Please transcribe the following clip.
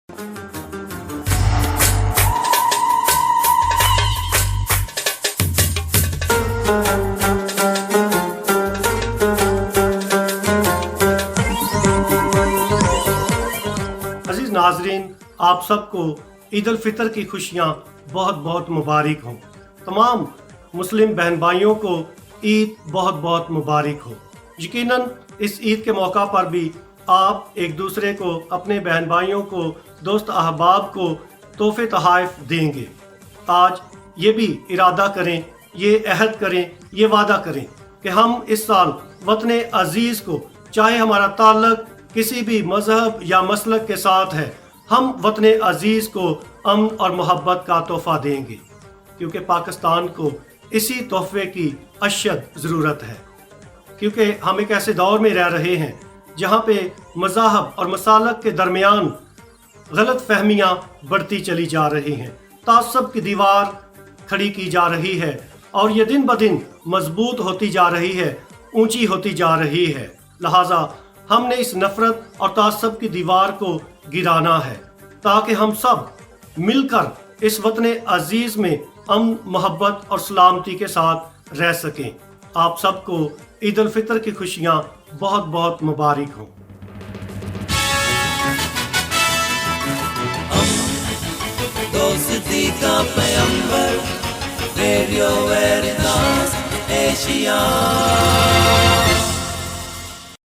अजीज नाजरीन, आप सबको ईद उल फितर की खुशियाँ बहुत बहुत मुबारक हों। तमाम मुस्लिम बहन भाइयों को ईद बहुत बहुत मुबारक हो। यकीनन इस ईद के मौका पर भी आप एक दूसरे को, अपने बहन भाइयों को, दोस्त अहबाब को तोहफे तोहफ़ देंगे। आज ये भी इरादा करें, ये अहद करें, ये वादा करें कि हम इस साल वतन अजीज़ को, चाहे हमारा ताल्लुक किसी भी मजहब या मसलक के साथ है, हम वतन अजीज़ को अमन और मोहब्बत का तोहफ़ा देंगे, क्योंकि पाकिस्तान को इसी तोहफे की अशद ज़रूरत है। क्योंकि हम एक ऐसे दौर में रह रहे हैं जहाँ पे मज़ाहब और मसालक के दरमियान गलत फहमियाँ बढ़ती चली जा रही हैं, तासब की दीवार खड़ी की जा रही है और ये दिन ब दिन मजबूत होती जा रही है, ऊंची होती जा रही है। लिहाजा हमने इस नफ़रत और तासब की दीवार को गिराना है, ताकि हम सब मिलकर इस वतन अजीज़ में अमन, मोहब्बत और सलामती के साथ रह सकें। आप सबको ईद उल फितर की खुशियाँ बहुत बहुत मुबारक हों। दोस्ती का पैगंबर, रेडियो वेरितास एशिया।